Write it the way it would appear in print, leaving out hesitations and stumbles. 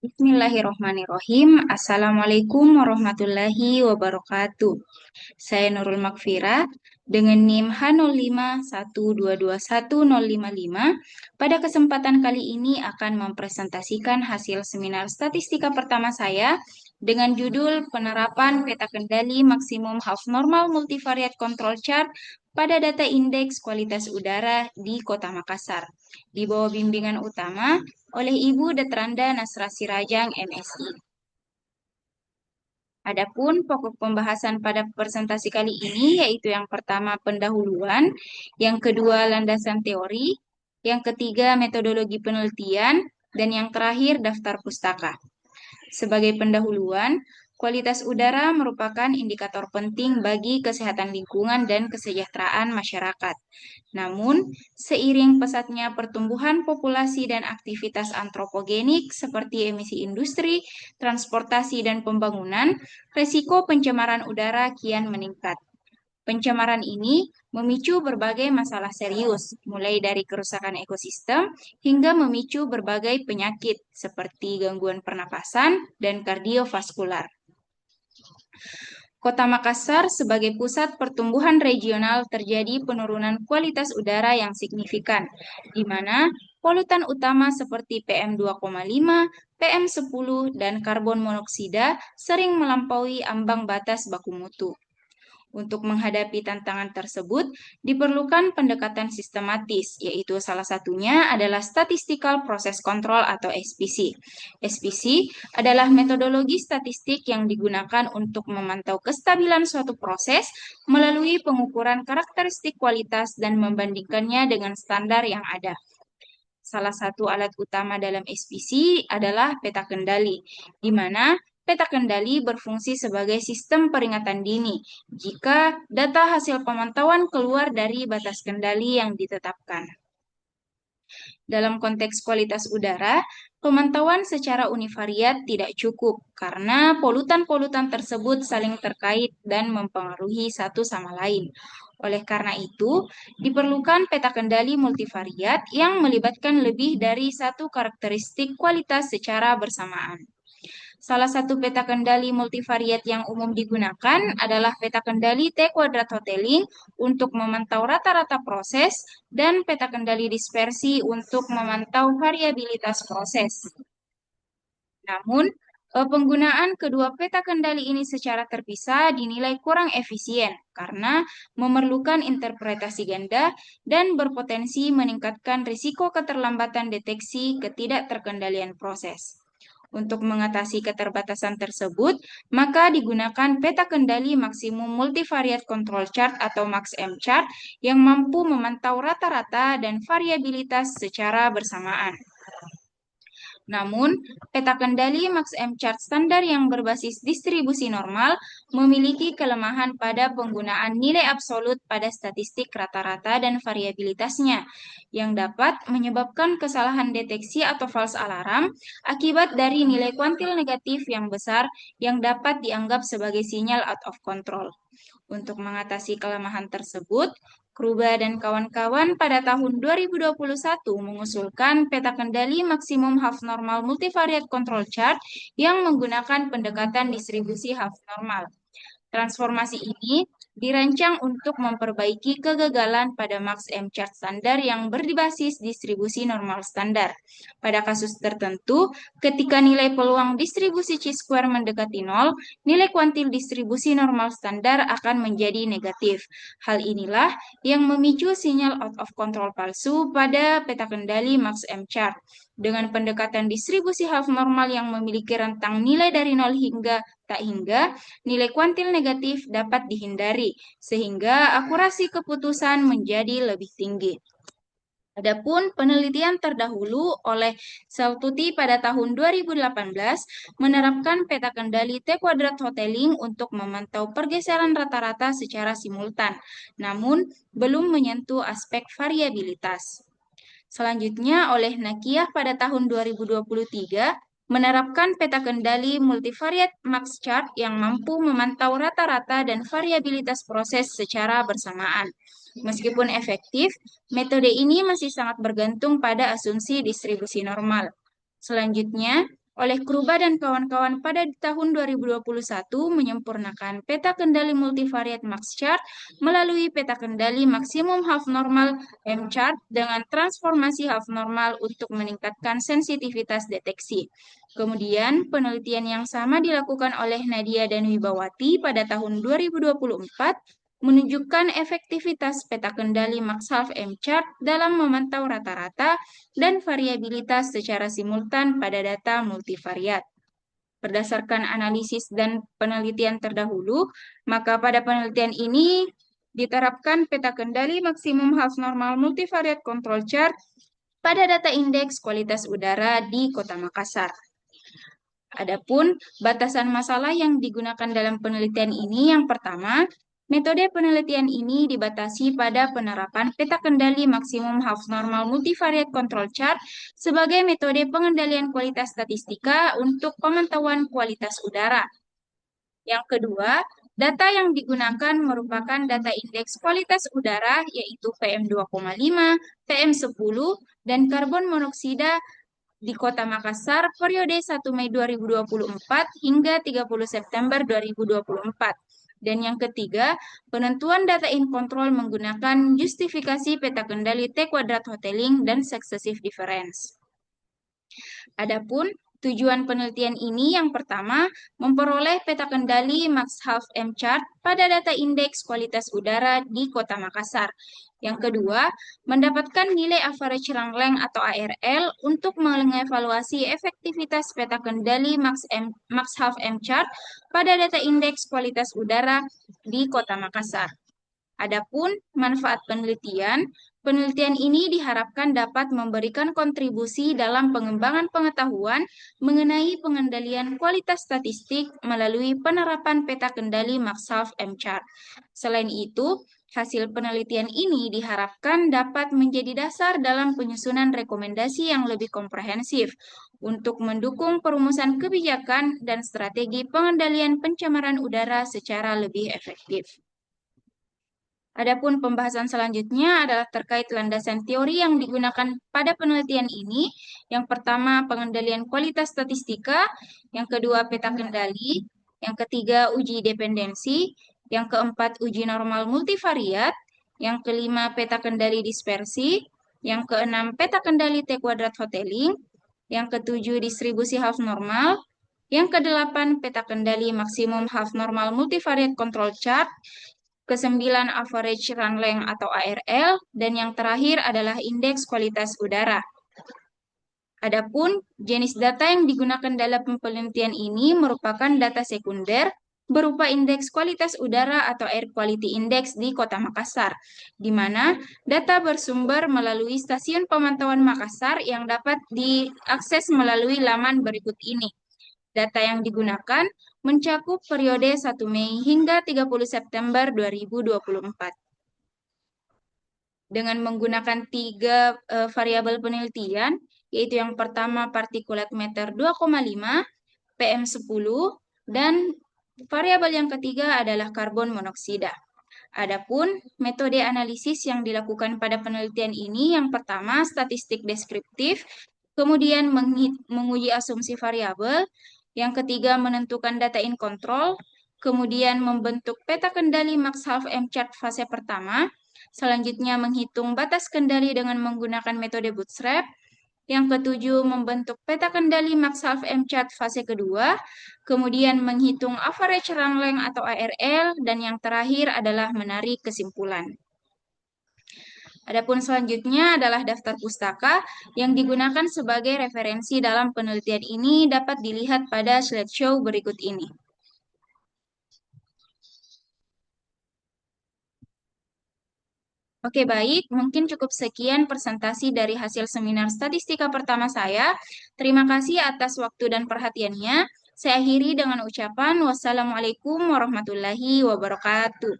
Bismillahirrohmanirrohim. Assalamualaikum warahmatullahi wabarakatuh. Saya Nurul Makfira dengan NIM H0512211055. Pada kesempatan kali ini akan mempresentasikan hasil seminar statistika pertama saya dengan judul Penerapan Peta Kendali Maksimum Half Normal Multivariate Control Chart pada data indeks kualitas udara di Kota Makassar, di bawah bimbingan utama oleh Ibu Detranda Nasra Sirajang, MSI. Adapun pokok pembahasan pada presentasi kali ini yaitu yang pertama pendahuluan, yang kedua landasan teori, yang ketiga metodologi penelitian, dan yang terakhir daftar pustaka. Sebagai pendahuluan, kualitas udara merupakan indikator penting bagi kesehatan lingkungan dan kesejahteraan masyarakat. Namun, seiring pesatnya pertumbuhan populasi dan aktivitas antropogenik seperti emisi industri, transportasi, dan pembangunan, risiko pencemaran udara kian meningkat. Pencemaran ini memicu berbagai masalah serius, mulai dari kerusakan ekosistem hingga memicu berbagai penyakit seperti gangguan pernapasan dan kardiovaskular. Kota Makassar sebagai pusat pertumbuhan regional terjadi penurunan kualitas udara yang signifikan, di mana polutan utama seperti PM2,5, PM10, dan karbon monoksida sering melampaui ambang batas baku mutu. Untuk menghadapi tantangan tersebut, diperlukan pendekatan sistematis, yaitu salah satunya adalah Statistical Process Control atau SPC. SPC adalah metodologi statistik yang digunakan untuk memantau kestabilan suatu proses melalui pengukuran karakteristik kualitas dan membandingkannya dengan standar yang ada. Salah satu alat utama dalam SPC adalah peta kendali, di mana peta kendali berfungsi sebagai sistem peringatan dini jika data hasil pemantauan keluar dari batas kendali yang ditetapkan. Dalam konteks kualitas udara, pemantauan secara univariat tidak cukup karena polutan-polutan tersebut saling terkait dan mempengaruhi satu sama lain. Oleh karena itu, diperlukan peta kendali multivariat yang melibatkan lebih dari satu karakteristik kualitas secara bersamaan. Salah satu peta kendali multivariat yang umum digunakan adalah peta kendali T-kuadrat Hotelling untuk memantau rata-rata proses dan peta kendali dispersi untuk memantau variabilitas proses. Namun, penggunaan kedua peta kendali ini secara terpisah dinilai kurang efisien karena memerlukan interpretasi ganda dan berpotensi meningkatkan risiko keterlambatan deteksi ketidakterkendalian proses. Untuk mengatasi keterbatasan tersebut, maka digunakan peta kendali maksimum multivariate control chart atau MaxM chart yang mampu memantau rata-rata dan variabilitas secara bersamaan. Namun, peta kendali MaxM chart standar yang berbasis distribusi normal memiliki kelemahan pada penggunaan nilai absolut pada statistik rata-rata dan variabilitasnya, yang dapat menyebabkan kesalahan deteksi atau false alarm akibat dari nilai kuantil negatif yang besar yang dapat dianggap sebagai sinyal out of control. Untuk mengatasi kelemahan tersebut, Kruba dan kawan-kawan pada tahun 2021 mengusulkan peta kendali maksimum half normal multivariate control chart yang menggunakan pendekatan distribusi half normal. Transformasi ini dirancang untuk memperbaiki kegagalan pada MaxM chart standar yang berbasis distribusi normal standar. Pada kasus tertentu, ketika nilai peluang distribusi chi-square mendekati 0, nilai kuantil distribusi normal standar akan menjadi negatif. Hal inilah yang memicu sinyal out of control palsu pada peta kendali MaxM chart. Dengan pendekatan distribusi half normal yang memiliki rentang nilai dari 0 hingga tak hingga, nilai kuantil negatif dapat dihindari, sehingga akurasi keputusan menjadi lebih tinggi. Adapun penelitian terdahulu oleh Saututi pada tahun 2018 menerapkan peta kendali T-kuadrat Hotelling untuk memantau pergeseran rata-rata secara simultan, namun belum menyentuh aspek variabilitas. Selanjutnya oleh Nakiah pada tahun 2023 menerapkan peta kendali multivariate max chart yang mampu memantau rata-rata dan variabilitas proses secara bersamaan. Meskipun efektif, metode ini masih sangat bergantung pada asumsi distribusi normal. Selanjutnya, oleh Kruba dan kawan-kawan pada tahun 2021 menyempurnakan peta kendali multivariat max chart melalui peta kendali maksimum half normal M-chart dengan transformasi half normal untuk meningkatkan sensitivitas deteksi. Kemudian, penelitian yang sama dilakukan oleh Nadia dan Wibawati pada tahun 2024 menunjukkan efektivitas peta kendali max half M-chart dalam memantau rata-rata dan variabilitas secara simultan pada data multivariat. Berdasarkan analisis dan penelitian terdahulu, maka pada penelitian ini diterapkan peta kendali maksimum half normal multivariate control chart pada data indeks kualitas udara di Kota Makassar. Adapun batasan masalah yang digunakan dalam penelitian ini yang pertama, metode penelitian ini dibatasi pada penerapan peta kendali maksimum half normal multivariate control chart sebagai metode pengendalian kualitas statistika untuk pemantauan kualitas udara. Yang kedua, data yang digunakan merupakan data indeks kualitas udara yaitu PM2,5, PM10, dan karbon monoksida di Kota Makassar periode 1 Mei 2024 hingga 30 September 2024. Dan yang ketiga, penentuan data in control menggunakan justifikasi peta kendali T-kuadrat Hotelling dan successive difference. Adapun tujuan penelitian ini yang pertama, memperoleh peta kendali max half M-chart pada data indeks kualitas udara di Kota Makassar. Yang kedua, mendapatkan nilai average run length atau ARL untuk mengevaluasi efektivitas peta kendali max half M-chart pada data indeks kualitas udara di Kota Makassar. Adapun manfaat penelitian, penelitian ini diharapkan dapat memberikan kontribusi dalam pengembangan pengetahuan mengenai pengendalian kualitas statistik melalui penerapan peta kendali max half M-chart. Selain itu, hasil penelitian ini diharapkan dapat menjadi dasar dalam penyusunan rekomendasi yang lebih komprehensif untuk mendukung perumusan kebijakan dan strategi pengendalian pencemaran udara secara lebih efektif. Adapun pembahasan selanjutnya adalah terkait landasan teori yang digunakan pada penelitian ini. Yang pertama, pengendalian kualitas statistika. Yang kedua, peta kendali. Yang ketiga, uji dependensi. Yang keempat, uji normal multivariat. Yang kelima, peta kendali dispersi. Yang keenam, peta kendali T-kuadrat Hotelling. Yang ketujuh, distribusi half normal. Yang kedelapan, peta kendali maksimum half normal multivariate control chart. Kesembilan, average run length atau ARL, dan yang terakhir adalah indeks kualitas udara. Adapun jenis data yang digunakan dalam penelitian ini merupakan data sekunder berupa indeks kualitas udara atau Air Quality Index di Kota Makassar, di mana data bersumber melalui stasiun pemantauan Makassar yang dapat diakses melalui laman berikut ini. Data yang digunakan mencakup periode 1 Mei hingga 30 September 2024. Dengan menggunakan 3 variabel penelitian, yaitu yang pertama partikulat meter 2,5, PM10, dan variabel yang ketiga adalah karbon monoksida. Adapun metode analisis yang dilakukan pada penelitian ini yang pertama statistik deskriptif, kemudian menguji asumsi variabel, yang ketiga menentukan data in control, kemudian membentuk peta kendali max half M-chart fase pertama, selanjutnya menghitung batas kendali dengan menggunakan metode bootstrap, yang ketujuh membentuk peta kendali max half M-chart fase kedua, kemudian menghitung average run length atau ARL, dan yang terakhir adalah menarik kesimpulan. Adapun selanjutnya adalah daftar pustaka yang digunakan sebagai referensi dalam penelitian ini dapat dilihat pada slideshow berikut ini. Oke, baik. Mungkin cukup sekian presentasi dari hasil seminar statistika pertama saya. Terima kasih atas waktu dan perhatiannya. Saya akhiri dengan ucapan wassalamualaikum warahmatullahi wabarakatuh.